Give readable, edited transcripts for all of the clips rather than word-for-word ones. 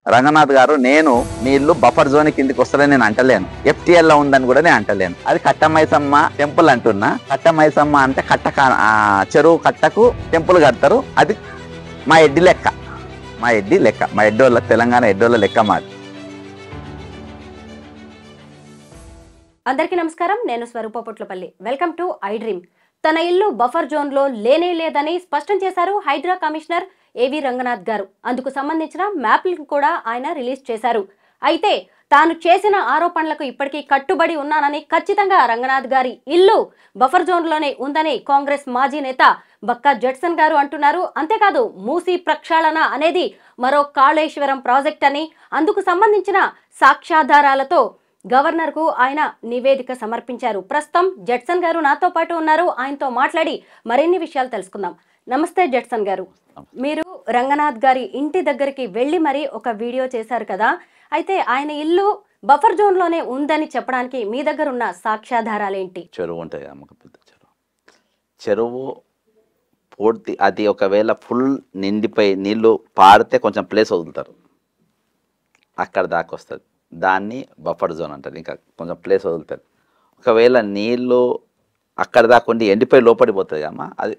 రంగనాథ్ గారు, నేను మీ ఇల్లు బఫర్ జోన్ కిందికి వస్తుందని నేను అంటలేను, FTL లో ఉందని కూడా నేను అంటలేను. అది కట్టమైసమ్మ టెంపుల్ అంటున్నా. కట్టమైసమ్మ అంటే చెరువు కట్టకు టెంపుల్ కడతారు. అది మా ఎడ్డి లెక్క, మా ఎడ్డోళ్ళ, తెలంగాణ ఎడ్డోళ్ళ లెక్క మాది. అందరికీ నమస్కారం. నేను Swaroopa Potlapalli. Welcome to I dream. తన ఇల్లు బఫర్ జోన్ లో లేనే లేదని స్పష్టం చేశారు హైడ్రా కమిషనర్ ఏవి రంగనాథ్ గారు. అందుకు సంబంధించిన మ్యాప్లను కూడా ఆయన రిలీజ్ చేశారు. అయితే తాను చేసిన ఆరోపణలకు ఇప్పటికీ కట్టుబడి ఉన్నానని, ఖచ్చితంగా రంగనాథ్ గారి ఇల్లు బఫర్ జోన్ లోనే ఉందని కాంగ్రెస్ మాజీ నేత బక్కా జడ్సన్ గారు అంటున్నారు. అంతేకాదు, మూసీ ప్రక్షాళన అనేది మరో కాళేశ్వరం ప్రాజెక్ట్ అని, అందుకు సంబంధించిన సాక్ష్యాధారాలతో గవర్నర్ కు ఆయన నివేదిక సమర్పించారు. ప్రస్తుతం జడ్సన్ గారు నాతో పాటు ఉన్నారు. ఆయనతో మాట్లాడి మరిన్ని విషయాలు తెలుసుకుందాం. నమస్తే జడ్సన్ గారు. మీరు రంగనాథ్ గారి ఇంటి దగ్గరికి వెళ్ళి మరి ఒక వీడియో చేశారు కదా. అయితే ఆయన ఇల్లు బఫర్ జోన్ లోనే ఉందని చెప్పడానికి మీ దగ్గర ఉన్న సాక్ష్యాధారాలేంటి? చెరువు ఉంటాయి, పెద్ద చెరువు పూర్తి, అది ఒకవేళ ఫుల్ నిండిపోయి నీళ్లు పారితే కొంచెం ప్లేస్ వదులుతారు, అక్కడ దాకా వస్తుంది. దాన్ని బఫర్ జోన్ అంటారు. ఇంకా కొంచెం ప్లేస్ వదులుతారు. ఒకవేళ నీళ్ళు అక్కడ దాకా ఉండి ఎండిపోయి లోపడిపోతుంది అమ్మ, అది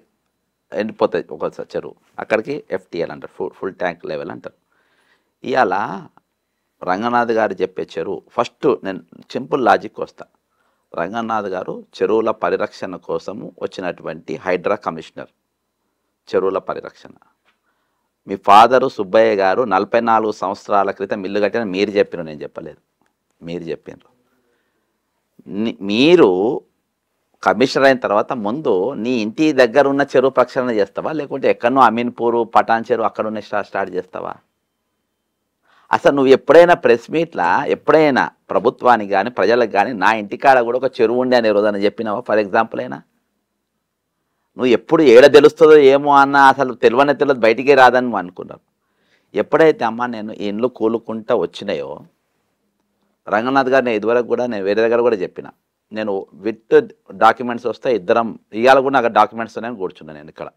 ఎండిపోతుంది ఒకసారి చెరువు. అక్కడికి FTL అంటారు, ఫుల్ ట్యాంక్ లెవెల్ అంటారు. ఇవాళ రంగనాథ్ గారు చెప్పే చెరువు, ఫస్ట్ నేను సింపుల్ లాజిక్ వస్తా. రంగనాథ్ గారు చెరువుల పరిరక్షణ కోసము వచ్చినటువంటి హైడ్రా కమిషనర్. చెరువుల పరిరక్షణ మీ ఫాదరు సుబ్బయ్య గారు 44 సంవత్సరాల క్రితం ఇల్లు కట్టిన మీరు చెప్పిన, నేను చెప్పలేదు, మీరు చెప్పినారు. మీరు కమిషనర్ అయిన తర్వాత ముందు నీ ఇంటి దగ్గర ఉన్న చెరువు ప్రక్షాళన చేస్తావా, లేకుంటే ఎక్కడనో అమీన్పూరు పటాన్ చెరువు అక్కడ ఉన్న స్టార్ట్ చేస్తావా? అసలు నువ్వు ఎప్పుడైనా ప్రెస్ మీట్లా ఎప్పుడైనా ప్రభుత్వానికి కానీ ప్రజలకు కానీ నా ఇంటికాడ కూడా ఒక చెరువు ఉండే అనే రోజున చెప్పినావా? ఫర్ ఎగ్జాంపుల్ అయినా నువ్వు ఎప్పుడు ఏడ తెలుస్తుందో ఏమో అన్న అసలు తెలియదు, బయటికే రాదని నువ్వు అనుకున్నావు. ఎప్పుడైతే అమ్మ నేను ఈ ఇండ్లు కూలుకుంటా వచ్చినాయో, రంగనాథ్ గారు నేను ఇదివరకు కూడా నేను వేరే దగ్గర కూడా చెప్పిన, నేను విత్ డాక్యుమెంట్స్ వస్తే ఇద్దరం, ఇవాళ కూడా నాకు డాక్యుమెంట్స్ నేను కూర్చున్నాను, నేను ఇక్కడ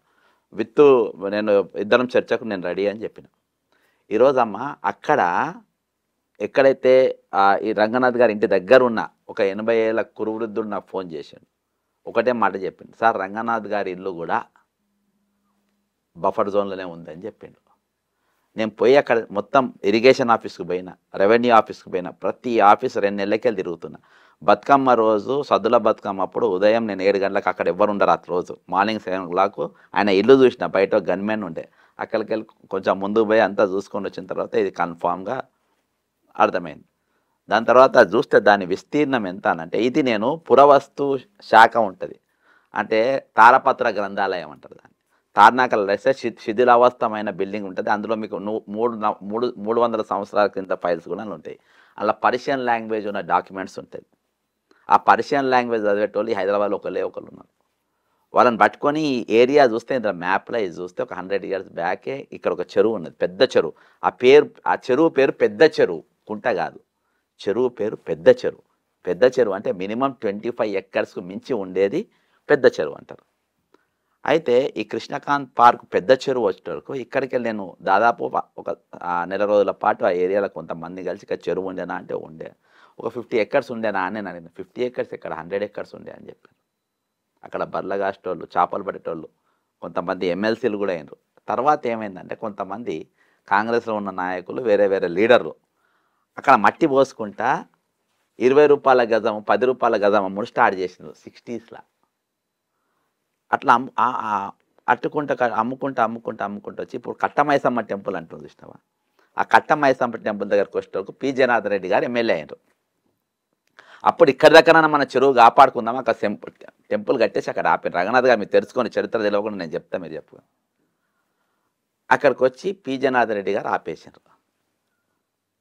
నేను ఇద్దరం చర్చకు నేను రెడీ అని చెప్పిన. ఈరోజు అమ్మ అక్కడ ఎక్కడైతే ఈ రంగనాథ్ గారి ఇంటి దగ్గర ఉన్న ఒక 80 ఏళ్ళ కురువృద్ధుడు నాకు ఫోన్ చేశాడు. ఒకటే మాట చెప్పిండు, సార్ రంగనాథ్ గారి ఇల్లు కూడా బఫర్ జోన్లోనే ఉందని చెప్పిండు. నేను పోయి అక్కడ మొత్తం ఇరిగేషన్ ఆఫీస్కి పోయినా, రెవెన్యూ ఆఫీస్కి పోయినా, ప్రతి ఆఫీస్ 2 నెలలకెళ్ళి తిరుగుతున్నా. బతుకమ్మ రోజు, సద్దుల బతుకమ్మ అప్పుడు ఉదయం నేను 7 గంటలకు, అక్కడ ఎవ్వరు ఉండరు ఆ రోజు, మార్నింగ్ 7 o'clock ఆయన ఇల్లు చూసిన, బయట గన్మెన్ ఉండే, అక్కడికి వెళ్ళి కొంచెం ముందుకు పోయి అంతా చూసుకొని వచ్చిన తర్వాత ఇది కన్ఫామ్గా అర్థమైంది. దాని తర్వాత చూస్తే దాని విస్తీర్ణం ఎంత అనంటే, ఇది నేను పురావస్తు శాఖ ఉంటుంది అంటే తాళపత్ర గ్రంథాలయం అంటారు దాన్ని. తార్నాకల్ వేస్తే శిథిలావస్థమైన బిల్డింగ్ ఉంటుంది. అందులో మీకు 300 సంవత్సరాల కింద ఫైల్స్ కూడా ఉంటాయి. అలా పర్షియన్ లాంగ్వేజ్ ఉన్న డాక్యుమెంట్స్ ఉంటాయి. ఆ పర్షియన్ లాంగ్వేజ్ చదివేటోళ్ళు హైదరాబాద్లో ఒకళ్ళు ఉన్నారు. వాళ్ళని పట్టుకొని ఈ ఏరియా చూస్తే, ఇందులో మ్యాప్లో ఇది చూస్తే ఒక 100 years బ్యాకే ఇక్కడ ఒక చెరువు ఉన్నది, పెద్ద చెరువు. ఆ చెరువు పేరు పెద్ద చెరువు, కుంట కాదు. చెరువు పేరు పెద్ద చెరువు. పెద్ద చెరువు అంటే మినిమం 25 acres మించి ఉండేది పెద్ద చెరువు అంటారు. అయితే ఈ కృష్ణకాంత్ పార్క్ పెద్ద చెరువు వచ్చేటరకు ఇక్కడికి వెళ్ళి నేను దాదాపు ఒక నెల రోజుల పాటు ఆ ఏరియాలో కొంతమంది కలిసి ఇక్కడ చెరువు ఉండేనా అంటే ఉండే. ఒక 50 acres ఉండేనా అని నేను అడిగిన. 50 acres ఇక్కడ 100 acres ఉండే అని చెప్పాను. అక్కడ బర్ల కాసేటోళ్ళు, చేపలు పట్టేటోళ్ళు, కొంతమంది MLCలు కూడా అయినారు. తర్వాత ఏమైందంటే కొంతమంది కాంగ్రెస్లో ఉన్న నాయకులు, వేరే వేరే లీడర్లు అక్కడ మట్టి పోసుకుంటా 20 రూపాయల గజం, 10 రూపాయల గజం అమ్ముడు స్టార్ట్ చేసినారు 60s. అట్లా అమ్ముకుంటూ వచ్చి ఇప్పుడు కట్టమైసమ్మ టెంపుల్ అంటుంది చూసినావా, ఆ కట్టమైసమ్మ టెంపుల్ దగ్గరకు వచ్చేటప్పుడు P. జనార్దన్ రెడ్డి గారు ఎమ్మెల్యే అయినారు. అప్పుడు ఇక్కడ దగ్గర మన చెరువు కాపాడుకుందాం, అక్కడ టెంపుల్ కట్టేసి అక్కడ ఆపారు. రంగనాథ్ గారు మీరు తెలుసుకొని చరిత్ర తెలియకుండా నేను చెప్తా, మీరు చెప్పు. అక్కడికి వచ్చి P. జనార్దన్ రెడ్డి గారు ఆపేసారు.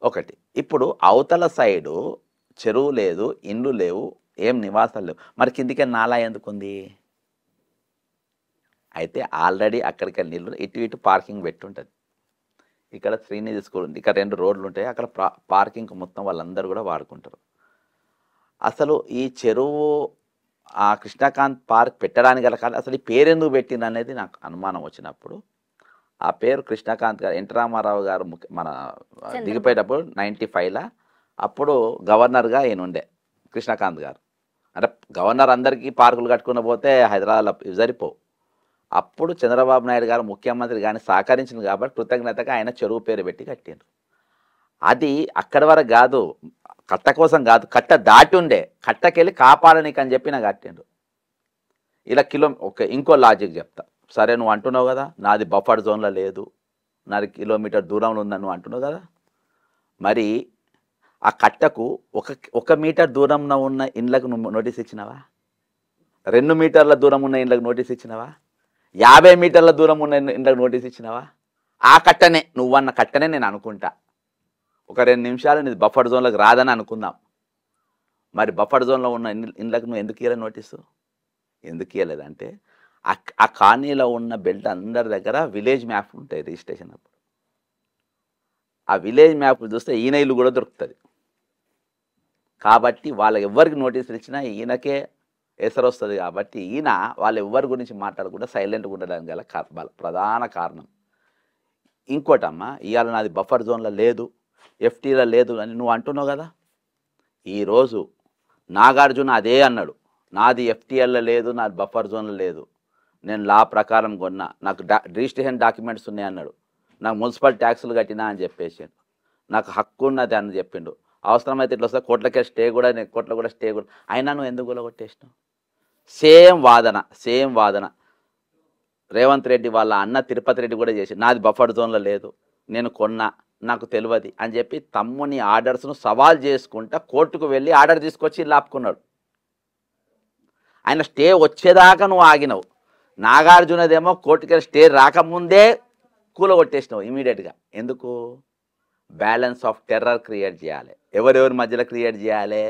ఒకటి, ఇప్పుడు అవతల సైడు చెరువు లేదు, ఇండ్లు లేవు, ఏం నివాసాలు లేవు, మరి కిందికి నాలా ఎందుకుంది? అయితే ఆల్రెడీ అక్కడికి నీళ్ళు ఇటు పార్కింగ్ పెట్టుంటుంది. ఇక్కడ శ్రీనిధి స్కూల్ ఉంది, ఇక్కడ 2 రోడ్లు ఉంటాయి, అక్కడ పార్కింగ్ మొత్తం వాళ్ళందరూ కూడా వాడుకుంటారు. అసలు ఈ చెరువు ఆ కృష్ణకాంత్ పార్క్ పెట్టడానికి గల కారణం, అసలు ఈ పేరెందుకు పెట్టింది అనేది నాకు అనుమానం వచ్చినప్పుడు ఆ పేరు కృష్ణకాంత్ గారు, ఎన్టీ రామారావు గారు మన దిగిపోయేటప్పుడు 95లా అప్పుడు గవర్నర్గా ఈయన ఉండే కృష్ణకాంత్ గారు. అంటే గవర్నర్ అందరికీ పార్కులు కట్టుకుని పోతే హైదరాబాద్లో సరిపోవు. అప్పుడు చంద్రబాబు నాయుడు గారు ముఖ్యమంత్రి కానీ సహకరించింది కాబట్టి కృతజ్ఞతగా ఆయన చెరువు పేరు పెట్టి కట్టిండ్రు. అది అక్కడి వరకు కాదు, కట్ట కోసం కాదు, కట్ట దాటి ఉండే, కట్టకెళ్ళి కాపాడనీకి అని చెప్పి నాకు కట్టిండ్రు. ఇలా ఇంకో లాజిక్ చెప్తా. సరే నువ్వు అంటున్నావు కదా నాది బఫర్ జోన్లో లేదు, నాది కిలోమీటర్ దూరంలో ఉందని నువ్వు అంటున్నావు కదా, మరి ఆ కట్టకు ఒక మీటర్ దూరంలో ఉన్న ఇండ్లకు నువ్వు నోటీస్ ఇచ్చినావా? 2 మీటర్ల దూరం ఉన్న ఇండ్లకు నోటీస్ ఇచ్చినావా? 50 మీటర్ల దూరం ఉన్న ఇండ్లకు నోటీస్ ఇచ్చినావా? ఆ కట్టనే, నువ్వన్న కట్టనే నేను అనుకుంటా. ఒక 2 నిమిషాలు నీది బఫర్ జోన్లోకి రాదని అనుకుందాం. మరి బఫర్ జోన్లో ఉన్న ఇండ్లకు నువ్వు ఎందుకు ఇవ్వలేదు నోటీసు? ఎందుకు ఇవ్వలేదంటే ఆ కాలనీలో ఉన్న బెల్ట్ అందరి దగ్గర విలేజ్ మ్యాప్ ఉంటాయి రిజిస్ట్రేషన్ అప్పుడు. ఆ విలేజ్ మ్యాప్ చూస్తే ఈయన ఇల్లు కూడా దొరుకుతుంది. కాబట్టి వాళ్ళకి ఎవరికి నోటీసులు ఇచ్చినా ఈయనకే ఎసరు వస్తుంది. కాబట్టి ఈయన వాళ్ళు ఎవరి గురించి మాట్లాడకుండా సైలెంట్గా ఉండడానికి గల ప్రధాన కారణం. ఇంకోటమ్మా, ఇవాళ నాది బఫర్ జోన్లో లేదు, ఎఫ్టీలో లేదు అని నువ్వు అంటున్నావు కదా. ఈరోజు నాగార్జున అదే అన్నాడు, నాది ఎఫ్టీఎల్లో లేదు, నాది బఫర్ జోన్లో లేదు, నేను లా ప్రకారం కొన్నా, నాకు రిజిస్ట్రేషన్ డాక్యుమెంట్స్ ఉన్నాయి అన్నాడు, నాకు మున్సిపల్ ట్యాక్సులు కట్టినా అని చెప్పేసాడు, నాకు హక్కు ఉన్నది అని చెప్పిండు. అవసరమైతే ఇట్లా వస్తే కోట్లకే స్టే కూడా, నేను కోట్ల కూడా స్టే కూడా, అయినా నువ్వు ఎందుకు కొట్టేసినావు? సేమ్ వాదన రేవంత్ రెడ్డి వాళ్ళ అన్న తిరుపతి రెడ్డి కూడా చేసి, నాది బఫర్ జోన్లో లేదు, నేను కొన్నా, నాకు తెలియదు అని చెప్పి తమ్ముని ఆర్డర్స్ను సవాల్ చేసుకుంటా కోర్టుకు వెళ్ళి ఆర్డర్ తీసుకొచ్చి లాపుకున్నాడు. ఆయన స్టే వచ్చేదాకా నువ్వు ఆగినవు. నాగార్జునదేమో కోర్టుకి స్టే రాకముందే కూలగొట్టేసినావు ఇమీడియట్గా. ఎందుకు? బ్యాలెన్స్ ఆఫ్ టెర్రర్ క్రియేట్ చేయాలి. ఎవరెవరి మధ్యలో క్రియేట్ చేయాలి?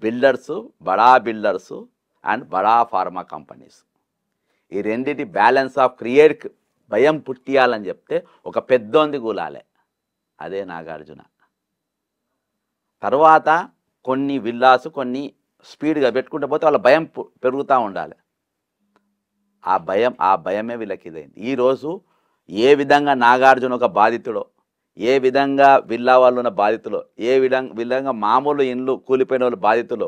బిల్డర్సు, బడా బిల్డర్సు అండ్ బడా ఫార్మా కంపెనీస్. ఈ రెండింటి బ్యాలెన్స్ ఆఫ్ క్రియేట్ భయం పుట్టియాలని చెప్తే ఒక పెద్దోంది కూలాలి, అదే నాగార్జున. తర్వాత కొన్ని విల్లాసు కొన్ని స్పీడ్గా పెట్టుకుంటూ పోతే వాళ్ళ భయం పెరుగుతూ ఉండాలి. ఆ భయమే వీళ్ళకి ఇదైంది. ఈరోజు ఏ విధంగా నాగార్జున ఒక బాధితుడో, ఏ విధంగా విల్లా వాళ్ళు ఉన్న బాధితులు, ఏ విధంగా మామూలు ఇండ్లు కూలిపోయిన వాళ్ళు బాధితులు,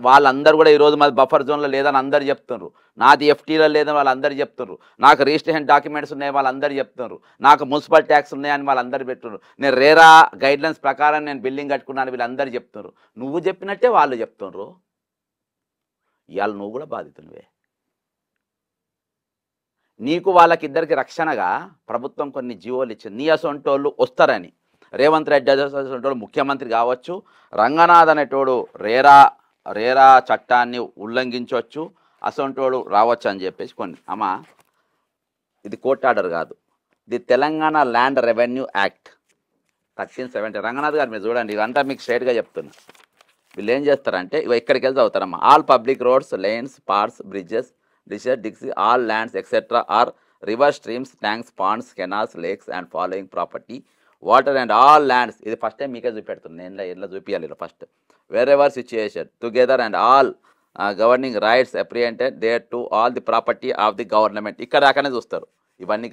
వాళ్ళందరూ కూడా ఈరోజు మాది బఫర్ జోన్లో లేదని అందరు చెప్తున్నారు, నాది ఎఫ్టీలో లేదని వాళ్ళందరూ చెప్తున్నారు, నాకు రిజిస్ట్రేషన్ డాక్యుమెంట్స్ ఉన్నాయి వాళ్ళందరూ చెప్తున్నారు, నాకు మున్సిపల్ ట్యాక్స్ ఉన్నాయని వాళ్ళందరూ పెట్టున్నారు, నేను రేరా గైడ్లైన్స్ ప్రకారం నేను బిల్డింగ్ కట్టుకున్నాను వీళ్ళందరూ చెప్తున్నారు. నువ్వు చెప్పినట్టే వాళ్ళు చెప్తున్నారు. ఇవాళ నువ్వు కూడా బాధితునివే. నీకు వాళ్ళకిద్దరికి రక్షణగా ప్రభుత్వం కొన్ని జీవోలు ఇచ్చింది. నీ అసొంటోళ్ళు వస్తారని. రేవంత్ రెడ్డి అసొంటోళ్ళు ముఖ్యమంత్రి కావచ్చు, రంగనాథ్ అనేటోడు రేరా చట్టాన్ని ఉల్లంఘించవచ్చు, అసొంటోడు రావచ్చు అని చెప్పేసి కొన్ని. అమ్మా, ఇది కోర్ట్ ఆర్డర్ కాదు, ఇది Telangana land revenue act 1370. Ranganath గారు మీరు చూడండి, ఇదంతా మీకు స్ట్రైట్గా చెప్తున్నా. వీళ్ళు ఏం చేస్తారంటే ఇక్కడికి వెళ్తే అవుతారమ్మా. All public roads, lanes, parks, bridges, Dixie, all lands, etc. are rivers, streams, tanks, ponds, canals, lakes, and following property, water and all lands. ఇది ఫస్ట్ టైం మీకే చూపెడుతుంది, నేను ఇలా చూపించాలి ఇలా first. wherever situation together and all governing rights apprehended there to all the property of the government. ఇక్కడ దాకానే చూస్తారు ఇవన్నీ.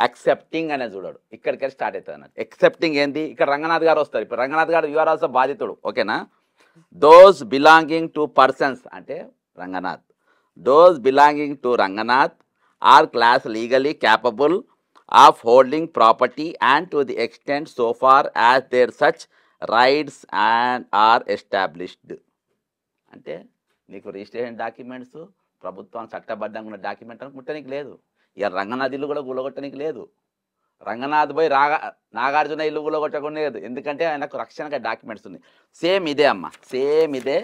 యాక్సెప్టింగ్ అనేది చూడడు, ఇక్కడికి స్టార్ట్ అవుతుంది అన్నట్టు. యాక్సెప్టింగ్ ఏంది? ఇక్కడ రంగనాథ్ గారు వస్తారు. ఇప్పుడు రంగనాథ్ గారు యు ఆర్ ఆల్సో బాధితుడు, ఓకేనా? దోస్ బిలాంగింగ్ టు పర్సన్స్ అంటే Ranganath, those belonging to Ranganath are classed legally capable of holding property and to the extent so far as their such rights and are established. అంటే నీకు registration documents ప్రభుత్వం చట్టబద్ధంగా ఉన్న document ముట్టడానికి లేదు. ఇక రంగనాథ్ ఇల్లు కూడా కూలగొట్టడానికి లేదు. రంగనాథ్ పోయి నాగార్జున ఇల్లు కూలగొట్టకుండా లేదు, ఎందుకంటే ఆయనకు రక్షణగా డాక్యుమెంట్స్ ఉన్నాయి. సేమ్ ఇదే అమ్మ, సేమ్ ఇదే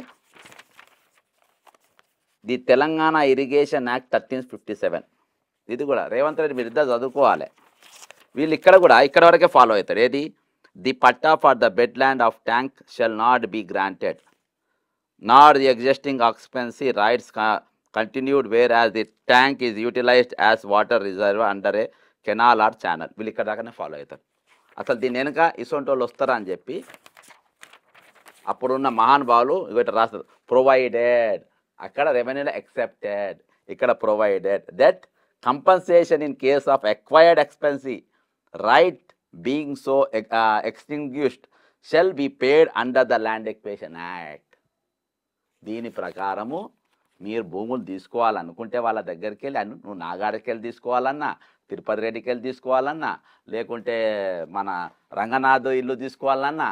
ది తెలంగాణ ఇరిగేషన్ యాక్ట్ 1357. ఇది కూడా రేవంత్ రెడ్డి మీరు ఇద్దరు చదువుకోవాలి. వీళ్ళు ఇక్కడ వరకే ఫాలో అవుతారు. ఏది? The patta for the bed land of tank shall not be granted not the existing occupancy rights continued whereas the tank is utilised as water reserve under a canal or channel. వీళ్ళు ఇక్కడ దాకానే follow అవుతారు. అసలు దీని వెనుక ఇసొంటి వాళ్ళు వస్తారా అని చెప్పి అప్పుడున్న మహానుభావులు ఇవి రాస్తారు. ప్రొవైడెడ్, అక్కడ రెవెన్యూలో ఎక్సెప్టెడ్, ఇక్కడ provided that compensation in case of acquired expense right being so extinguished shall be paid under the Land Acquisition Act. దీని ప్రకారము మీరు భూములు తీసుకోవాలనుకుంటే వాళ్ళ దగ్గరికి వెళ్ళి నువ్వు నాగాడికి వెళ్ళి తీసుకోవాలన్నా, తిరుపతి రెడ్డికి వెళ్ళి తీసుకోవాలన్నా, లేకుంటే మన రంగనాథ్ ఇల్లు తీసుకోవాలన్నా,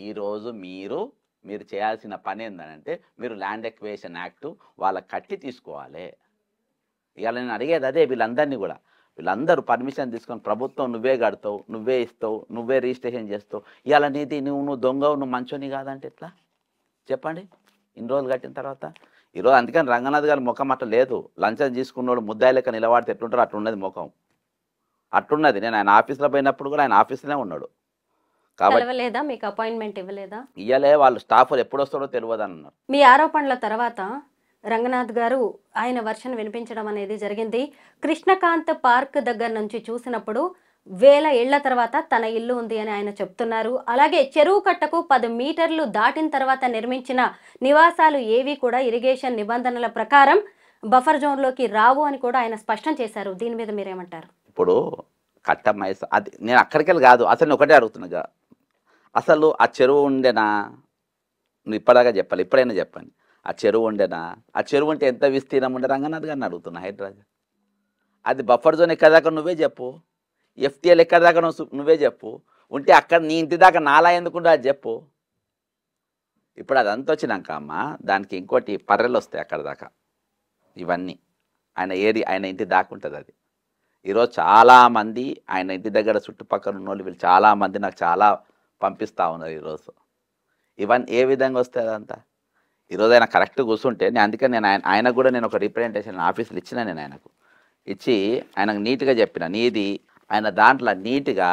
ఈరోజు మీరు చేయాల్సిన పని ఏంటంటే మీరు ల్యాండ్ ఎక్వేషన్ యాక్ట్ వాళ్ళకి కట్టి తీసుకోవాలి. ఇవాళ నేను అడిగేది అదే, వీళ్ళందరూ పర్మిషన్ తీసుకొని ప్రభుత్వం నువ్వే కడతావు, నువ్వే ఇస్తావు, నువ్వే రిజిస్ట్రేషన్ చేస్తావు. ఇవాళ నీది నువ్వు దొంగవు, నువ్వు మంచోని కాదంటే ఎట్లా చెప్పండి? ఇన్ని రోజులు కట్టిన తర్వాత ఈరోజు అందుకని రంగనాథ్ గారి ముఖం అట్లా లేదు. లంచం తీసుకున్నోడు ముద్దాయి లెక్క నిలబడితే ఎట్లుంటారో అట్లున్నది ముఖం, అట్లున్నది. నేను ఆయన ఆఫీస్లో పోయినప్పుడు కూడా ఆయన ఆఫీస్లోనే ఉన్నాడు. కాబట్టి మీకు అపాయింట్మెంట్ ఇవ్వలేదా? ఇయ్యలే, వాళ్ళు స్టాఫ్ ఎప్పుడు వస్తాడో తెలియదు అన్నారు. మీ ఆరోపణల తర్వాత రంగనాథ్ గారు ఆయన వర్షన్ వినిపించడం అనేది జరిగింది. కృష్ణకాంత్ పార్క్ దగ్గర నుంచి చూసినప్పుడు 1000 ఏళ్ల తర్వాత తన ఇల్లు ఉంది అని ఆయన చెప్తున్నారు. అలాగే చెరువు కట్టకు 10 మీటర్లు దాటిన తర్వాత నిర్మించిన నివాసాలు ఏవి కూడా ఇరిగేషన్ నిబంధనల ప్రకారం బఫర్ జోన్లోకి రావు అని కూడా ఆయన స్పష్టం చేశారు. దీని మీద మీరేమంటారు? ఇప్పుడు కట్టమైస అది నేను అక్కడికెళ్ళి కాదు, అసలు నేను ఒకటే అడుగుతున్నా, అసలు ఆ చెరువు ఉండేనా? నువ్వు ఇప్పటిదాకా చెప్పాలి, ఇప్పుడైనా చెప్పండి. ఆ చెరువు ఉండేనా? ఆ చెరువు ఉంటే ఎంత విస్తీర్ణం ఉండే? రంగనాథ్ గారిని అడుగుతున్నా. హైదరాబాద్ అది బఫర్ జోన్ ఎక్కడ దాకా నువ్వే చెప్పు, ఎఫ్టీఎల్ ఎక్కడ దాకా నువ్వే చెప్పు. ఉంటే అక్కడ నీ ఇంటి దాకా నాలా ఎందుకుంటే అది చెప్పు. ఇప్పుడు అదంతా వచ్చినాక అమ్మ దానికి ఇంకోటి పర్రెలు వస్తాయి అక్కడ దాకా. ఇవన్నీ ఆయన ఇంటి దాకా ఉంటుంది అది. ఈరోజు చాలామంది ఆయన ఇంటి దగ్గర చుట్టుపక్కల ఉన్న వాళ్ళు వీళ్ళు చాలామంది నాకు చాలా పంపిస్తూ ఉన్నారు ఈరోజు. ఇవన్నీ ఏ విధంగా వస్తాయి అదంతా? ఈరోజు ఆయన కరెక్ట్ కూర్చుంటే నేను అందుకని ఆయనకు కూడా నేను ఒక రిప్రజెంటేషన్ ఆఫీసులో ఇచ్చిన, నేను ఆయనకు ఇచ్చి ఆయనకు నీట్గా చెప్పిన, నీది ఆయన దాంట్లో నీట్గా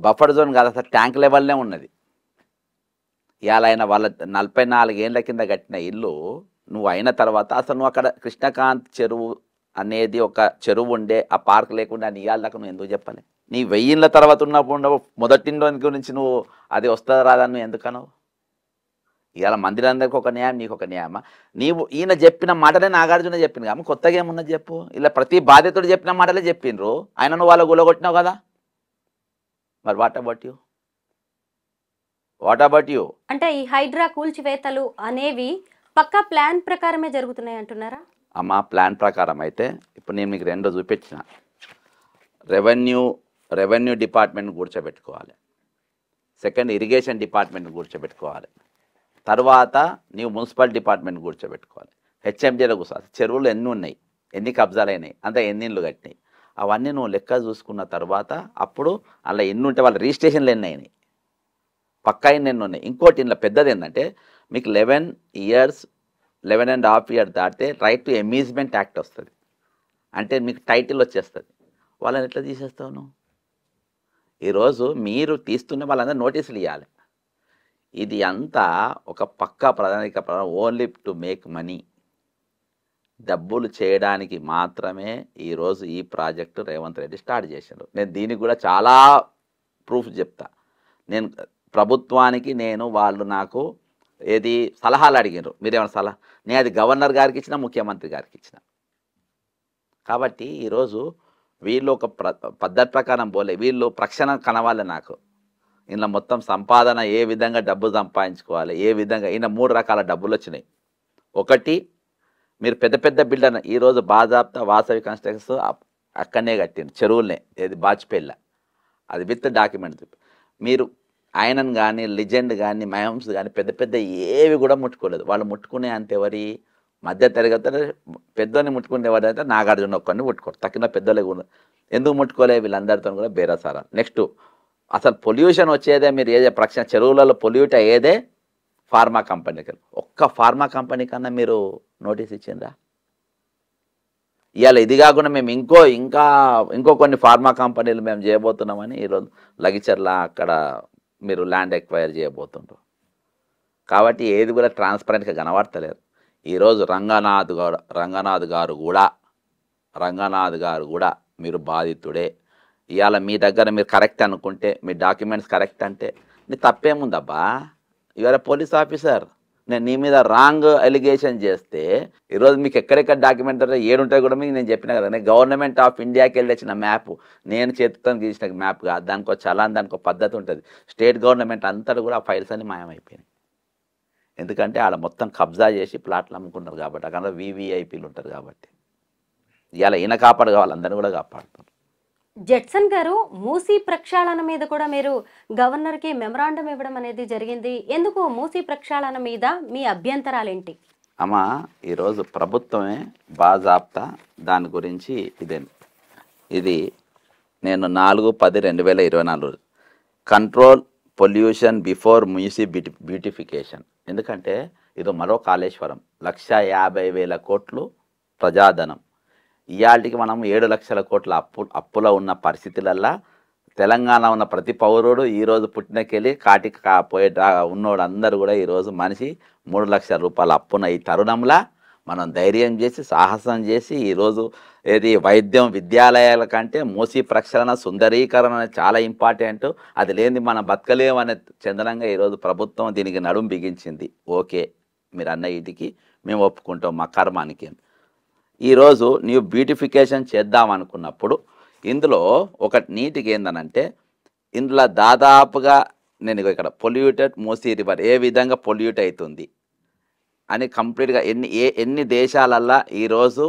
బఫర్ జోన్ కాదు అసలు ట్యాంక్ లెవెల్నే ఉన్నది. ఇవాళ ఆయన వాళ్ళ 44 ఏళ్ళ కింద కట్టిన ఇల్లు నువ్వు అయిన తర్వాత అసలు నువ్వు అక్కడ కృష్ణకాంత్ చెరువు అనేది ఒక చెరువు ఉండే ఆ పార్క్ లేకుండా నీ ఇవాళ దాకా నువ్వు ఎందుకు చెప్పాలి? నీ 1000 ఏళ్ళ తర్వాత ఉన్నప్పుడు మొదటింటి గురించి నువ్వు అది వస్తుందా రాదని నువ్వు ఎందుకనవు? ఇవాళ మందిరందరికీ ఒక న్యాయం, నీకు ఒక న్యాయమా? నీవు ఈయన చెప్పిన మాటలే నాగార్జున చెప్పింది కానీ కొత్తగా ఏమున్నది చెప్పు? ఇలా ప్రతి బాధితుడు చెప్పిన మాటలే చెప్పిండ్రు, ఆయన నువ్వు వాళ్ళు గులగొట్టినావు కదా. మరి వాట్ అబౌట్ యూ? అంటే ఈ హైడ్రా కూల్చివేతలు అనేవి పక్కా ప్లాన్ ప్రకారమే జరుగుతున్నాయి అంటున్నారా? అమ్మా ప్లాన్ ప్రకారం అయితే ఇప్పుడు నేను మీకు 2 చూపించిన. రెవెన్యూ డిపార్ట్మెంట్ కూర్చోబెట్టుకోవాలి, సెకండ్ ఇరిగేషన్ డిపార్ట్మెంట్ కూర్చోబెట్టుకోవాలి, తర్వాత నీవు మున్సిపల్ డిపార్ట్మెంట్ కూర్చోబెట్టుకోవాలి, హెచ్ఎండిలో కూర్చోవాలి. చెరువులు ఎన్ని ఉన్నాయి, ఎన్ని కబ్జాలు అయినాయి, అంతా ఎన్ని ఇళ్ళు కట్టినాయి, అవన్నీ నువ్వు లెక్క చూసుకున్న తర్వాత అప్పుడు అలా ఎన్ని ఉంటే వాళ్ళ రిజిస్ట్రేషన్లు ఎన్ని అయినాయి, పక్కా ఎన్ని ఉన్నాయి. ఇంకోటి ఇంట్లో పెద్దది ఏంటంటే మీకు 11.5 years దాటితే రైట్ టు అమ్యూజ్మెంట్ యాక్ట్ వస్తుంది. అంటే మీకు టైటిల్ వచ్చేస్తుంది. వాళ్ళని ఎట్లా తీసేస్తావు నువ్వు? ఈరోజు మీరు తీస్తున్న వాళ్ళందరూ నోటీసులు ఇవ్వాలి. ఇది అంతా ఒక పక్కా ప్రణాళిక, ఓన్లీ టు మేక్ మనీ, డబ్బులు చేయడానికి మాత్రమే ఈరోజు ఈ ప్రాజెక్టు రేవంత్ రెడ్డి స్టార్ట్ చేశాడు. నేను దీనికి కూడా చాలా ప్రూఫ్ చెప్తా. నేను ప్రభుత్వానికి వాళ్ళు నాకు ఏది సలహాలు అడిగారు, మీరేమైనా సలహా, నేను అది గవర్నర్ గారికి ఇచ్చిన, ముఖ్యమంత్రి గారికి ఇచ్చిన. కాబట్టి ఈరోజు వీళ్ళు ఒక పద్ధతి ప్రకారం పోలే, వీళ్ళు ప్రక్షణ కనవాలి నాకు. ఇలా మొత్తం సంపాదన ఏ విధంగా డబ్బు సంపాదించుకోవాలి, ఏ విధంగా ఈయన 3 రకాల డబ్బులు వచ్చినాయి. ఒకటి మీరు పెద్ద పెద్ద బిల్డర్ ఈరోజు బాజాబ్తా వాసవి కన్స్ట్రక్షన్స్ అక్కడనే కట్టింది, చెరువులనే, ఏది బాజ్పేయిల, అది విత్ డాక్యుమెంట్. మీరు ఆయనను కానీ లిజెండ్ కానీ మహమ్స్ కానీ పెద్ద పెద్ద ఏవి కూడా ముట్టుకోలేదు. వాళ్ళు ముట్టుకునే అంత ఎవరి మధ్య తరగతి పెద్దోని ముట్టుకునేవాడు అయితే నాగార్జున ఒక్కడిని ముట్టుకోరు, తక్కిన పెద్దోళ్ళకి ఎందుకు ముట్టుకోలే? వీళ్ళందరితో కూడా బేరసారా. నెక్స్ట్ అసలు పొల్యూషన్ వచ్చేదే మీరు ఏదే ప్రక్షణ చెరువులలో పొల్యూట్ అయ్యేదే ఫార్మా కంపెనీకి. ఒక్క ఫార్మా కంపెనీ కన్నా మీరు నోటీస్ ఇచ్చిందా? ఇవాళ ఇది కాకుండా మేము ఇంకో కొన్ని ఫార్మా కంపెనీలు మేము చేయబోతున్నామని ఈరోజు లగిచర్ల అక్కడ మీరు ల్యాండ్ ఎక్వైర్ చేయబోతుండ్రు. కాబట్టి ఏది కూడా ట్రాన్స్పరెంట్గా కనబడతలేరు. ఈరోజు రంగనాథ్ గారు కూడా మీరు బాధితుడే. ఇవాళ మీ దగ్గర మీరు కరెక్ట్ అనుకుంటే, మీ డాక్యుమెంట్స్ కరెక్ట్ అంటే నీ తప్పేముందబ్బా? ఇవాళ పోలీస్ ఆఫీసర్ నేను నీ మీద రాంగ్ ఎలిగేషన్ చేస్తే ఈరోజు మీకు ఎక్కడెక్కడ డాక్యుమెంట్ ఏడుంటాయి కూడా మీకు నేను చెప్పిన కదా, నేను గవర్నమెంట్ ఆఫ్ ఇండియాకి వెళ్ళి తెచ్చిన మ్యాప్, నేను చేతితో గీసిన మ్యాప్ కాదు, దానికి ఒక చలాన్, దానికి ఒక పద్ధతి ఉంటుంది. స్టేట్ గవర్నమెంట్ అంతా కూడా ఆ ఫైల్స్ అన్ని మాయమైపోయినాయి. ఎందుకంటే ఆడ మొత్తం కబ్జా చేసి ప్లాట్లు అమ్ముకున్నారు కాబట్టి, అక్కడ వీవీఐపీలు ఉంటారు కాబట్టి. ఇలా ఈయన కాపాడు కావాలి, అందరిని కూడా కాపాడుతున్నారు. జడ్సన్ గారు, మూసీ ప్రక్షాళన మీద కూడా మీరు గవర్నర్కి మెమరాండం ఇవ్వడం అనేది జరిగింది. ఎందుకు మూసీ ప్రక్షాళన మీద మీ అభ్యంతరాలేంటి? అమ్మ, ఈరోజు ప్రభుత్వమే బాజాప్తా దాని గురించి ఇది నేను 4/10/2024 కంట్రోల్ పొల్యూషన్ బిఫోర్ మ్యూసి బ్యూటిఫికేషన్. ఎందుకంటే ఇది మరో కాళేశ్వరం, 1,50,000 కోట్లు ప్రజాధనం. ఇవాళకి మనం 7 లక్షల కోట్ల అప్పులో ఉన్న పరిస్థితులల్లా తెలంగాణ ఉన్న ప్రతి పౌరుడు ఈరోజు పుట్టినకెళ్ళి కాటికి పోయే ఉన్నోడు అందరూ కూడా ఈరోజు మనిషి 3 లక్షల రూపాయల అప్పున ఈ తరుణంలా మనం ధైర్యం చేసి సాహసం చేసి ఈరోజు ఏది వైద్యం విద్యాలయాల కంటే మూసీ ప్రక్షాళన సుందరీకరణ చాలా ఇంపార్టెంట్. అది లేని మనం బతకలేమనే చందనంగా ఈరోజు ప్రభుత్వం దీనికి నడుం బిగించింది. ఓకే, మీరు అన్న వీటికి మేము ఒప్పుకుంటాం, మా కర్మానికి. ఈరోజు నీవు బ్యూటిఫికేషన్ చేద్దాం అనుకున్నప్పుడు ఇందులో ఒక నీటికి ఏందనంటే, ఇందులో దాదాపుగా నేను ఇక్కడ పొల్యూటెడ్ మూసీ రివర్ ఏ విధంగా పొల్యూట్ అవుతుంది అని కంప్లీట్గా ఎన్ని దేశాలల్లా ఈరోజు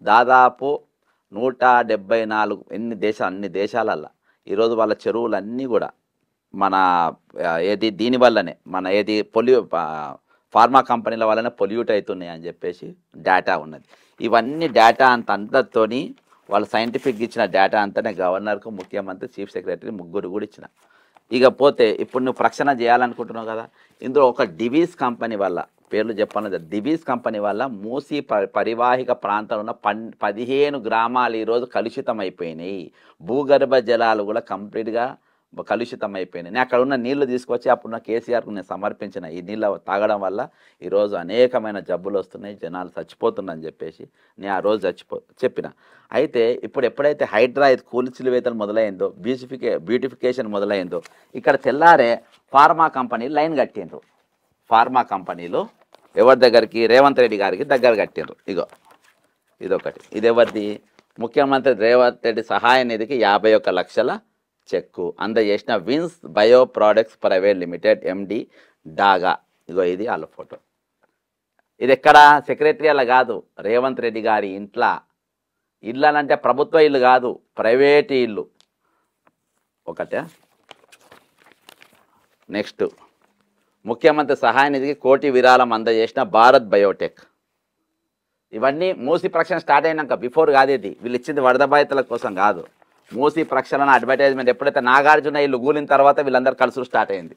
దాదాపు 174 అన్ని దేశాలల్లా ఈరోజు వాళ్ళ చెరువులన్నీ కూడా మన దీనివల్లనే మన ఫార్మా కంపెనీల వల్లనే పొల్యూట్ అవుతున్నాయి అని చెప్పేసి డేటా ఉన్నది. ఇవన్నీ డేటా అంతటితోని వాళ్ళు సైంటిఫిక్ ఇచ్చిన డేటా అంతానే గవర్నర్కు, ముఖ్యమంత్రి, చీఫ్ సెక్రటరీ ముగ్గురు కూడా ఇచ్చిన. ఇకపోతే ఇప్పుడు నువ్వు ప్రక్షాళన చేయాలనుకుంటున్నావు కదా, ఇందులో ఒక డివీస్ కంపెనీ వల్ల, పేర్లు చెప్పాలి, డివీస్ కంపెనీ వల్ల మూసీ పరివాహిక ప్రాంతంలో ఉన్న 15 గ్రామాలు ఈరోజు కలుషితం అయిపోయినాయి. భూగర్భ జలాలు కూడా కంప్లీట్గా కలుషితం అయిపోయినాయి. నేను అక్కడ ఉన్న నీళ్లు తీసుకొచ్చి అప్పుడున్న కేసీఆర్కు నేను సమర్పించిన. ఈ నీళ్ళు తాగడం వల్ల ఈరోజు అనేకమైన జబ్బులు వస్తున్నాయి, జనాలు చచ్చిపోతున్నారని చెప్పేసి నేను ఆ రోజు చెప్పిన. అయితే ఇప్పుడు ఎప్పుడైతే హైడ్రా కూల్చివేతలు మొదలైందో, బ్యూటిఫికేషన్ మొదలైందో, ఇక్కడ తెల్లారే ఫార్మా కంపెనీ లైన్ కట్టిండ్రు. ఫార్మా కంపెనీలు ఎవరి దగ్గరికి? రేవంత్ రెడ్డి గారికి దగ్గర కట్టిండ్రు. ఇదొకటి. ఇది ఎవరిది? ముఖ్యమంత్రి రేవంత్ రెడ్డి సహాయ నిధికి 51 లక్షల చెక్కు అందజేసిన Vins bio products private limited MD Daga. ఇది వాళ్ళ ఫోటో. ఇది ఎక్కడ? సెక్రటరీలో కాదు, రేవంత్ రెడ్డి గారి ఇంట్లో. ఇల్లు అంటే ప్రభుత్వ ఇల్లు కాదు, ప్రైవేట్ ఇల్లు. ఒకటే. నెక్స్ట్, ముఖ్యమంత్రి సహాయ నిధికి 1 కోటి విరాళం అందజేసిన భారత్ బయోటెక్. ఇవన్నీ మూసీ ప్రక్షాళన స్టార్ట్ అయినాక, బిఫోర్ కాదు. ఇది వీళ్ళు ఇచ్చింది వరద బాధితుల కోసం కాదు. మూసీ ప్రక్షాళన అడ్వర్టైజ్మెంట్ ఎప్పుడైతే నాగార్జున ఇల్లు కూలిన తర్వాత వీళ్ళందరూ కలుసులు స్టార్ట్ అయింది.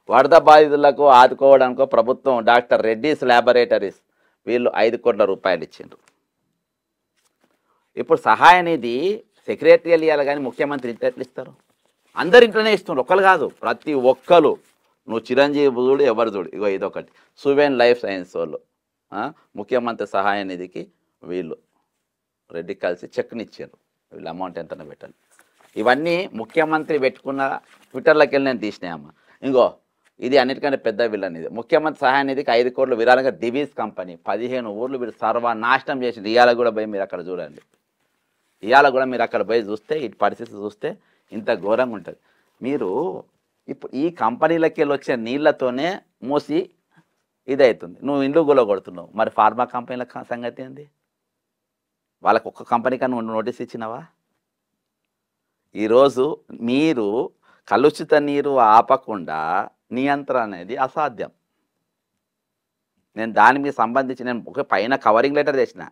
వరద బాధితులకు ఆదుకోవడానికో ప్రభుత్వం డాక్టర్ రెడ్డిస్ ల్యాబొరేటరీస్ వీళ్ళు 5 కోట్ల రూపాయలు ఇచ్చిండ్రు. ఇప్పుడు సహాయ నిధి సెక్రటరీలు ఇవ్వాలి కానీ ముఖ్యమంత్రి ఇంట్లో ఎట్లా ఇస్తారు? అందరి ఇంట్లోనే ఇస్తున్నారు, ఒక్కరు కాదు, ప్రతి ఒక్కరు. నువ్వు చిరంజీవి చూడు, ఎవరు చూడు. ఇదొకటి. సువెన్ లైఫ్ సైన్స్ వాళ్ళు ముఖ్యమంత్రి సహాయ నిధికి వీళ్ళు రెడ్డి కలిసి చెక్ని ఇచ్చారు. వీళ్ళు అమౌంట్ ఎంతనే పెట్టాలి. ఇవన్నీ ముఖ్యమంత్రి పెట్టుకున్న ట్విట్టర్లోకి వెళ్ళి నేను తీసినాయమ్మ. ఇది అన్నిటికంటే పెద్ద వీళ్ళనిది. ముఖ్యమంత్రి సహాయ నిధికి 5 కోట్ల విరాళంగా డివీస్ కంపెనీ 15 ఊర్లు వీళ్ళు సర్వనాశనం చేసింది. ఇవాళ కూడా పోయి మీరు అక్కడ చూడండి. ఇవాళ కూడా మీరు అక్కడ పోయి చూస్తే ఈ పరిస్థితి చూస్తే ఇంత ఘోరంగా ఉంటుంది. మీరు ఇప్పుడు ఈ కంపెనీలకి వెళ్ళి వచ్చే నీళ్లతోనే మూసి ఇదవుతుంది. నువ్వు ఇండ్లు గుల కొడుతున్నావు. మరి ఫార్మా కంపెనీల సంగతి ఏంది? వాళ్ళకు ఒక్క కంపెనీకి నువ్వు నోటీస్ ఇచ్చినావా? ఈరోజు మీరు కలుషిత నీరు ఆపకుండా నియంత్రణ అనేది అసాధ్యం. నేను దాని మీద సంబంధించి నేను ఒక పైన కవరింగ్ లెటర్ చేసిన,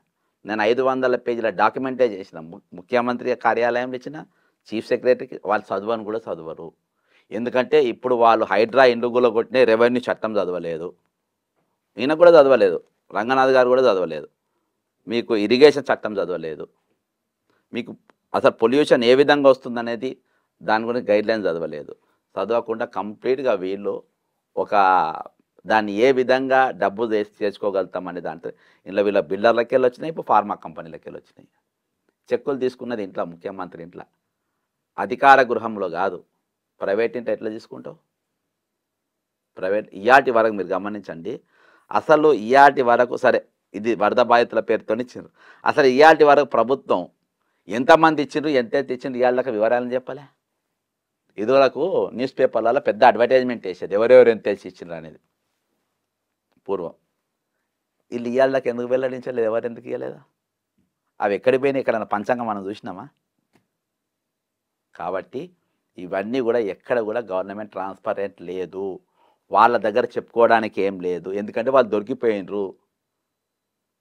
నేను 500 పేజీల డాక్యుమెంటే చేసిన. ముఖ్యమంత్రి కార్యాలయంలో ఇచ్చిన, చీఫ్ సెక్రటరీకి. వాళ్ళు చదవని కూడా చదవరు. ఎందుకంటే ఇప్పుడు వాళ్ళు హైడ్రా ఇండుగులో కొట్టిన రెవెన్యూ చట్టం చదవలేదు, ఈయన కూడా చదవలేదు, రంగనాథ్ గారు కూడా చదవలేదు, మీకు ఇరిగేషన్ చట్టం చదవలేదు, మీకు అసలు పొల్యూషన్ ఏ విధంగా వస్తుందనేది దాని గురించి గైడ్లైన్స్ చదవలేదు. చదవకుండా కంప్లీట్గా వీళ్ళు ఒక దాన్ని ఏ విధంగా డబ్బు చేసుకోగలుగుతామనే దాంట్లో ఇంట్లో వీళ్ళ బిల్డర్లకి వెళ్ళి వచ్చినాయి, ఇప్పుడు ఫార్మా కంపెనీలకి వెళ్ళి వచ్చినాయి. చెక్కులు తీసుకున్నది ఇంట్లో, ముఖ్యమంత్రి ఇంట్లో, అధికార గృహంలో కాదు. ప్రైవేట్ ఇంట్లో ఎట్లా తీసుకుంటావు? ప్రైవేట్ ఇయాటి వరకు మీరు గమనించండి, అసలు ఇయాటి వరకు సరే ఇది వరద బాధితుల పేరుతో ఇచ్చిండ్రు. అసలు ఇయాటి వరకు ప్రభుత్వం ఎంతమంది ఇచ్చిండ్రు, ఎంతైతే ఇచ్చిండ్రు ఇవాళ దాకా వివరాలను చెప్పలే. ఇదివరకు న్యూస్ పేపర్లలో పెద్ద అడ్వర్టైజ్మెంట్ వేసేది ఎవరెవరు ఎంత ఇచ్చిండ్రు అనేది పూర్వం. వీళ్ళు ఇవాళ దాకా ఎందుకు వెల్లడించలేదు, ఎవరు ఎందుకు ఇవ్వలేదా? అవి ఎక్కడికి పోయినా ఇక్కడ పంచాంగం మనం చూసినామా? కాబట్టి ఇవన్నీ కూడా ఎక్కడ కూడా గవర్నమెంట్ ట్రాన్స్పరెంట్ లేదు, వాళ్ళ దగ్గర చెప్పుకోవడానికి ఏం లేదు. ఎందుకంటే వాళ్ళు దొరికిపోయినరు.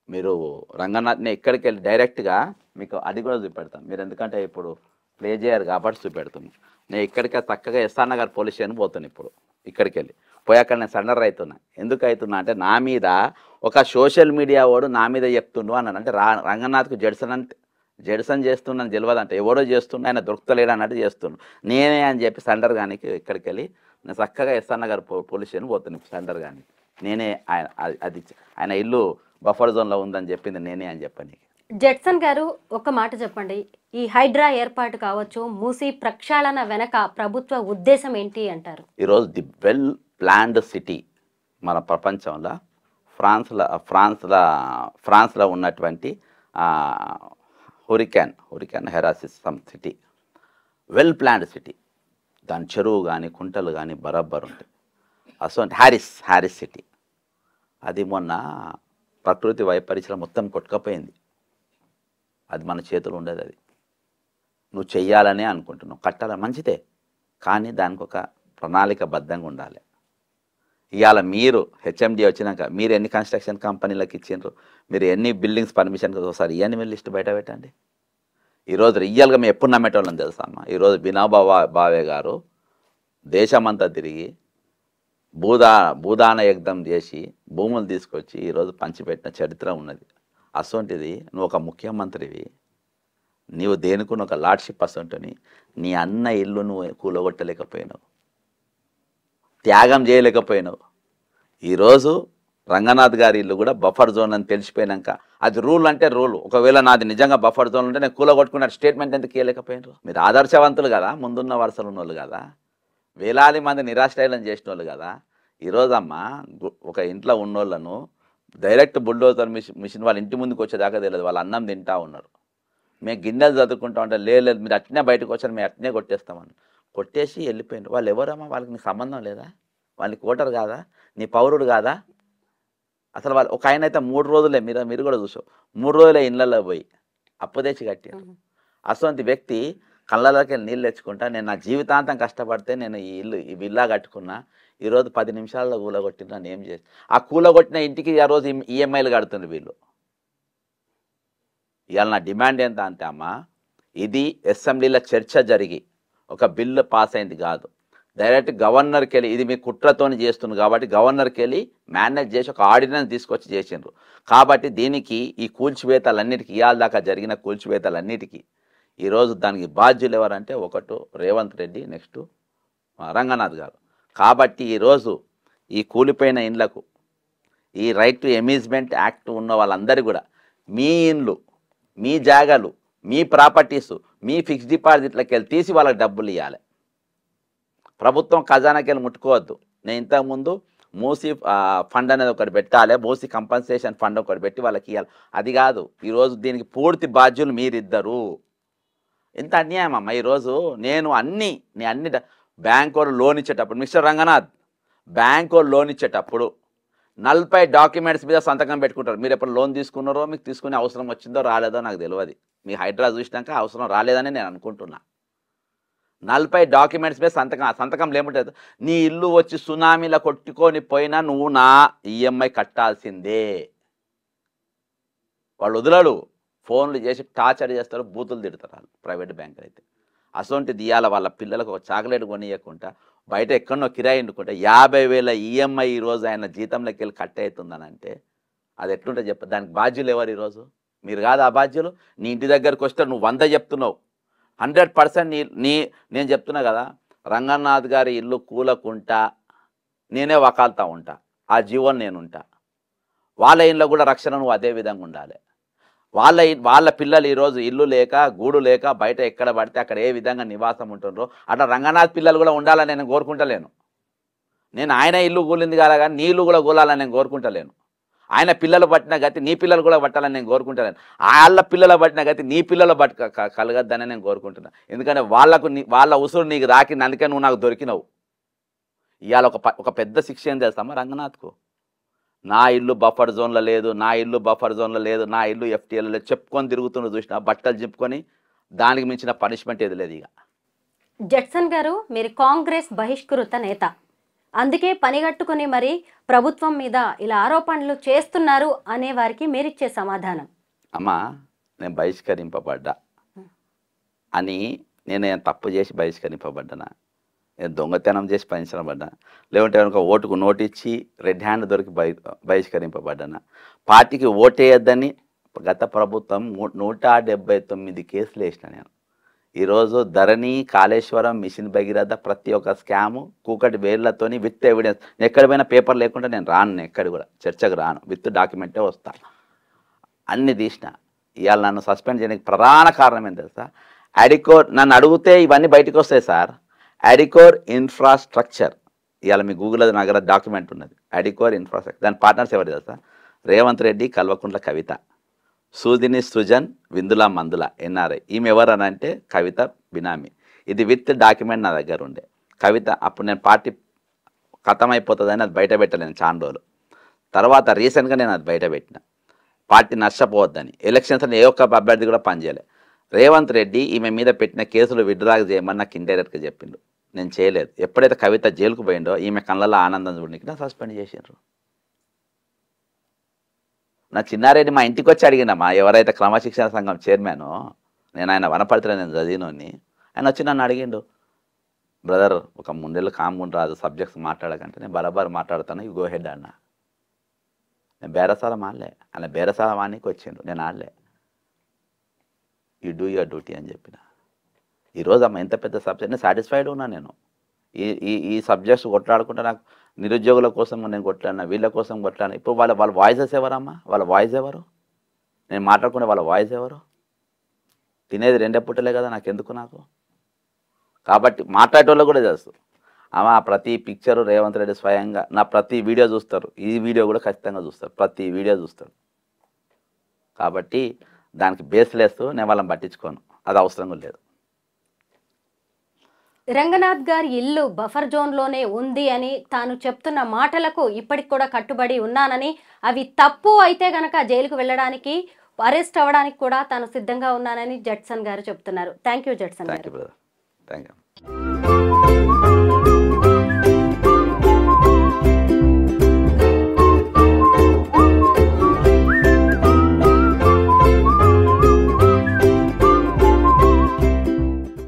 మీరు రంగనాథ్ని ఎక్కడికి వెళ్ళి డైరెక్ట్గా మీకు అది కూడా చూపెడతాను. మీరు ఎందుకంటే ఇప్పుడు ప్లే చేయరు కాబట్టి చూపెడుతున్నాను. నేను ఇక్కడికి చక్కగా ఎస్ఆర్ నగర్ పోలీస్ స్టేషన్ పోతాను. ఇప్పుడు ఇక్కడికి వెళ్ళి పోయాక నేను సరెండర్ అవుతున్నా. ఎందుకు అవుతున్నా అంటే నా మీద ఒక సోషల్ మీడియా వాడు నా మీద చెప్తుండు అన్నాడు. అంటే రంగనాథ్కు జడ్సన్ చేస్తున్నాను తెలియదంటే ఎవడో చేస్తుండు, ఆయన దొరుకుతలేడు అన్నట్టు చేస్తుండు. నేనే అని చెప్పి సరెండర్ కానీ ఇక్కడికి వెళ్ళి నేను చక్కగా ఎస్ఆర్ నగర్ పోలీస్ స్టేషన్ పోతున్నాను సరెండర్ కానీ. నేనే ఆయన ఇల్లు బఫర్ జోన్లో ఉందని చెప్పింది నేనే అని చెప్పని. జడ్సన్ గారు ఒక మాట చెప్పండి, ఈ హైడ్రా ఏర్పాటు కావచ్చు, మూసీ ప్రక్షాళన వెనక ప్రభుత్వ ఉద్దేశం ఏంటి అంటారు? ఈరోజు ది వెల్ ప్లాన్డ్ సిటీ మన ప్రపంచంలో ఫ్రాన్స్లో ఉన్నటువంటి హురికాన్ హెరాసిస్ some city, well planned city. దాని చెరువు కానీ కుంటలు కానీ బరాబర్ ఉంటాయి. అసలు హ్యారిస్ సిటీ అది మొన్న ప్రకృతి వైపరీత్యం మొత్తం కొట్టుకపోయింది. అది మన చేతులు ఉండదు. అది నువ్వు చెయ్యాలనే అనుకుంటున్నావు, కట్టాలని మంచిదే, కానీ దానికి ఒక ప్రణాళికబద్ధంగా ఉండాలి. ఇవాళ మీరు హెచ్ఎండి వచ్చినాక మీరు ఎన్ని కన్స్ట్రక్షన్ కంపెనీలకు ఇచ్చిండ్రు, మీరు ఎన్ని బిల్డింగ్స్ పర్మిషన్కి ఒకసారి ఇవన్నీ మీరు లిస్ట్ బయట పెట్టండి. ఈరోజు రియల్గా మేము ఎప్పుడు నమ్మేటోళ్ళని తెలుసా అమ్మ? ఈరోజు వినోబా భావే గారు దేశమంతా తిరిగి భూదాన యజ్ఞం చేసి భూములు తీసుకొచ్చి ఈరోజు పంచిపెట్టిన చరిత్ర ఉన్నది. అసొంటిది నువ్వు ఒక ముఖ్యమంత్రివి, నీవు దేనికున్న ఒక లార్డ్షిప్ అసొంటిని నీ అన్న ఇల్లు నువ్వు కూలగొట్టలేకపోయినావు, త్యాగం చేయలేకపోయినావు. ఈరోజు రంగనాథ్ గారి ఇల్లు కూడా బఫర్ జోన్ అని తెలిసిపోయినాక అది రూల్ అంటే రూల్. ఒకవేళ నాది నిజంగా బఫర్ జోన్ ఉంటే నేను కూలగొట్టుకున్న స్టేట్మెంట్ ఎందుకు ఇవ్వలేకపోయినారు? మీరు ఆదర్శవంతులు కదా, ముందున్న వరుసలు ఉన్నోళ్ళు కదా, వేలాది మంది నిరాశ్రయాలను చేసిన వాళ్ళు కదా. ఈరోజమ్మ ఒక ఇంట్లో ఉన్నోళ్ళను డైరెక్ట్ బుల్డోజర్ మిషన్ వాళ్ళ ఇంటి ముందుకు వచ్చేదాకా తెలియదు, వాళ్ళు అన్నం తింటా ఉన్నారు. మేము గిన్నెలు చదువుకుంటా ఉంటే లేదు మీరు అట్నే బయటకు వచ్చారు, మేము అట్నే కొట్టేస్తామని కొట్టేసి వెళ్ళిపోయింది. వాళ్ళు ఎవరమ్మా? వాళ్ళకి నీకు సంబంధం లేదా? వాళ్ళకి ఓటర్ కాదా? నీ పౌరుడు కాదా? అసలు వాళ్ళు ఒక ఆయన అయితే 3 రోజులే మీరు కూడా చూసావు, 3 రోజులే ఇళ్ళల్లో పోయి అప్పు తెచ్చి కట్టారు. అటువంటి వ్యక్తి కళ్ళలోకి నీళ్ళు తెచ్చుకుంటా నేను నా జీవితాంతం కష్టపడితే నేను ఈ ఇల్లా కట్టుకున్నా, ఈరోజు 10 నిమిషాల్లో కూలగొట్టిన నన్ను ఏం చేసి ఆ కూలగొట్టిన ఇంటికి ఆ రోజు ఈఎంఐలు కడుతుండ్రు వీళ్ళు. ఇవాళ నా డిమాండ్ ఎంత అంటే అమ్మ, ఇది అసెంబ్లీలో చర్చ జరిగి ఒక బిల్లు పాస్ అయింది కాదు, డైరెక్ట్ గవర్నర్కి వెళ్ళి ఇది మీ కుట్రతోని చేస్తుంది కాబట్టి గవర్నర్కి వెళ్ళి మేనేజ్ చేసి ఒక ఆర్డినెన్స్ తీసుకొచ్చి చేసిండ్రు. కాబట్టి దీనికి ఈ కూల్చివేతలన్నిటికీ ఇవాళ దాకా జరిగిన కూల్చివేతలన్నిటికీ ఈరోజు దానికి బాధ్యులు ఎవరంటే ఒకటి రేవంత్ రెడ్డి, నెక్స్ట్ రంగనాథ్ గారు. కాబట్టి ఈరోజు ఈ కూలిపోయిన ఇండ్లకు ఈ రైట్ టు ఎమీజ్మెంట్ యాక్ట్ ఉన్న వాళ్ళందరూ కూడా మీ ఇండ్లు, మీ జాగాలు, మీ ప్రాపర్టీసు, మీ ఫిక్స్డ్ డిపాజిట్లకి వెళ్ళి తీసి వాళ్ళకి డబ్బులు ఇవ్వాలి. ప్రభుత్వం ఖజానాకి వెళ్ళి ముట్టుకోవద్దు. నేను ఇంతకుముందు మూసీ ఫండ్ అనేది ఒకటి పెట్టాలి, మూసీ కంపన్సేషన్ ఫండ్ ఒకటి పెట్టి వాళ్ళకి ఇవ్వాలి. అది కాదు, ఈరోజు దీనికి పూర్తి బాధ్యులు మీరిద్దరు. ఎంత అన్యాయం అమ్మ. ఈరోజు నేను అన్ని బ్యాంక్ వాళ్ళు లోన్ ఇచ్చేటప్పుడు మిస్టర్ రంగనాథ్, బ్యాంక్ వాళ్ళు లోన్ ఇచ్చేటప్పుడు 40 డాక్యుమెంట్స్ మీద సంతకం పెట్టుకుంటారు. మీరు ఎప్పుడు లోన్ తీసుకున్నారో, మీకు తీసుకునే అవసరం వచ్చిందో రాలేదో నాకు తెలియదు. మీ హైడ్రా చూసినాక అవసరం రాలేదని నేను అనుకుంటున్నా. 40 డాక్యుమెంట్స్ మీద సంతకం లేముంటుంది. నీ ఇల్లు వచ్చి సునామీలో కొట్టుకొని పోయినా నువ్వు నా ఈఎంఐ కట్టాల్సిందే. వాళ్ళు వదలడు, ఫోన్లు చేసి టార్చర్ చేస్తారు, బూతులు తిడతారు వాళ్ళు ప్రైవేట్ బ్యాంకులు అయితే. అసొంటి దియాల వాళ్ళ పిల్లలకు ఒక చాక్లెట్ కొనియకుండా బయట ఎక్కడో కిరాయి వండుకుంటే 50,000 ఈఎంఐ ఈరోజు ఆయన జీతంలోకి వెళ్ళి కట్ అవుతుందని అంటే అది ఎట్లుంటే చెప్ప. దానికి బాధ్యులు ఎవరు? ఈరోజు మీరు కాదు ఆ బాధ్యులు. నీ ఇంటి దగ్గరకు వస్తే నువ్వు 100 చెప్తున్నావు, 100% నేను చెప్తున్నా కదా, రంగనాథ్ గారి ఇల్లు కూలకుంటా నేనే వకాల్తా ఉంటా, ఆ జీవోని నేను ఉంటా. వాళ్ళ ఇంట్లో కూడా రక్షణ నువ్వు అదే విధంగా ఉండాలి. వాళ్ళ పిల్లలు ఈరోజు ఇల్లు లేక గూడు లేక బయట ఎక్కడ పడితే అక్కడ ఏ విధంగా నివాసం ఉంటుండ్రో అట్లా రంగనాథ్ పిల్లలు కూడా ఉండాలని నేను కోరుకుంటలేను. నేను ఆయన ఇల్లు కూలింది కదా కానీ నీ ఇల్లు కూడా కూలాలని నేను కోరుకుంటలేను. ఆయన పిల్లలు పట్టిన గతి నీ పిల్లలు కూడా పట్టాలని నేను కోరుకుంటలేను. వాళ్ళ పిల్లలు పట్టిన గతి నీ పిల్లలు కలగద్దని నేను కోరుకుంటున్నా. ఎందుకంటే వాళ్ళ ఉసురు నీకు రాకింది, అందుకే నువ్వు నాకు దొరికినవు. ఇవాళ ఒక పెద్ద శిక్ష ఏం చేస్తామా రంగనాథ్కు? నా ఇల్లు బఫర్ జోన్లో లేదు, నా ఇల్లు బఫర్ జోన్లో లేదు, నా ఇల్లు ఎఫ్టీఎల్ లేదు చెప్పుకొని తిరుగుతున్న చూసిన బట్టలు చింపుకొని దానికి మించిన పనిష్మెంట్ ఏది లేదు. ఇక జడ్సన్ గారు, మీరు కాంగ్రెస్ బహిష్కృత నేత, అందుకే పనిగట్టుకుని మరి ప్రభుత్వం మీద ఇలా ఆరోపణలు చేస్తున్నారు అనే వారికి మీరిచ్చే సమాధానం? అమ్మా, నేను బహిష్కరింపబడ్డా అని నేను తప్పు చేసి బహిష్కరింపబడ్డానా? నేను దొంగతనం చేసి బహిష్కరింపబడ్డా? లేకుంటే ఒక ఓటుకు నోటిచ్చి రెడ్ హ్యాండ్ దొరికి బహిష్కరింపబడ్డానా? పార్టీకి ఓటేయద్దని గత ప్రభుత్వం 179 కేసులు వేసిన నేను. ఈరోజు ధరణి, కాళేశ్వరం, మిషన్ భగీరథ ప్రతి ఒక్క స్కాము కూకటి వేళ్లతోని విత్ ఎవిడెన్స్. ఎక్కడ పోయినా పేపర్ లేకుండా నేను రాను, ఎక్కడ కూడా చర్చకు రాను, విత్ డాక్యుమెంటే వస్తాను. అన్ని తీసిన. ఇవాళ నన్ను సస్పెండ్ చేయడానికి ప్రధాన కారణం ఏంటి తెలుసా? అడికోర్ నన్ను అడిగితే ఇవన్నీ బయటకు వస్తాయి సార్. అడికోర్ ఇన్ఫ్రాస్ట్రక్చర్, ఇవాళ మీ గూగుల్ నగర డాక్యుమెంట్ ఉన్నది. అడికోర్ ఇన్ఫ్రాస్ట్రక్చర్, దాని పార్ట్నర్స్ ఎవరు తెలుసా? రేవంత్ రెడ్డి, కల్వకుంట్ల కవిత, సూదిని సృజన్, విందుల మందుల ఎన్ఆర్ఐ. ఈమె ఎవరు అని అంటే కవిత బినామీ. ఇది విత్ డాక్యుమెంట్ నా దగ్గర ఉండే. కవిత అప్పుడు నేను పార్టీ ఖతం అయిపోతుందని అది బయట పెట్టలేను చాలా రోజులు. తర్వాత రీసెంట్గా నేను అది బయట పెట్టిన, పార్టీ నష్టపోవద్దని. ఎలక్షన్స్ ఏ ఒక్క అభ్యర్థి కూడా పనిచేయలే. రేవంత్ రెడ్డి ఈమె మీద పెట్టిన కేసులు విత్డ్రా చేయమని నాకు ఇండైరెక్ట్గా చెప్పిండు. నేను చేయలేదు. ఎప్పుడైతే కవిత జైలుకు పోయిండో ఈమె కళ్ళల్లో ఆనందం చూడడానికి నాకు సస్పెండ్ చేసిండ్రు. నా చిన్నారెడ్డి మా ఇంటికి వచ్చి అడిగినమ్మా, ఎవరైతే క్రమశిక్షణ సంఘం చైర్మన్, నేను ఆయన వనపడితే నేను చదివినోని, ఆయన వచ్చి నన్ను అడిగిండు, బ్రదర్ ఒక 3 నెలలు కామ్గుండు రాదు, సబ్జెక్ట్స్ మాట్లాడకంటే. నేను బరాబర్ మాట్లాడతాను, యూ గో హెడ్ అన్న. నేను బేరసాల మాడలే, ఆయన బేరసాల వానికి వచ్చిండు, నేను ఆడలే. యూ డూ యువర్ డ్యూటీ అని చెప్పిన. ఈరోజు అమ్మ ఎంత పెద్ద సబ్జెక్ట్, నేను సాటిస్ఫైడ్ ఉన్నా. నేను ఈ సబ్జెక్ట్స్ కొట్లాడుకుంటే నాకు నిరుద్యోగుల కోసం నేను కొట్లాడినా, వీళ్ళ కోసం కొట్లాడినా. ఇప్పుడు వాళ్ళ వాయిసెస్ ఎవరమ్మా? వాళ్ళ వాయిస్ ఎవరు? నేను మాట్లాడుకునే వాళ్ళ వాయిస్ ఎవరు? తినేది 2 పుట్టలే కదా నాకెందుకు నాకు? కాబట్టి మాట్లాడేటోళ్ళు కూడా తెలుసు. అమ్మా, ప్రతి పిక్చరు రేవంత్ రెడ్డి స్వయంగా నా ప్రతి వీడియో చూస్తారు. ఈ వీడియో కూడా ఖచ్చితంగా చూస్తారు, ప్రతి వీడియో చూస్తారు. కాబట్టి దానికి బేస్లెస్ నేను వాళ్ళని పట్టించుకోను, అది అవసరం కూడా లేదు. రంగనాథ్ గారి ఇల్లు బఫర్ జోన్లోనే ఉంది అని తాను చెప్తున్న మాటలకు ఇప్పటికి కూడా కట్టుబడి ఉన్నానని, అవి తప్పు అయితే గనక జైలుకు వెళ్ళడానికి, అరెస్ట్ అవ్వడానికి కూడా తాను సిద్ధంగా ఉన్నానని జడ్సన్ గారు చెప్తున్నారు. థ్యాంక్ యూ జడ్సన్ గారు. Thank you.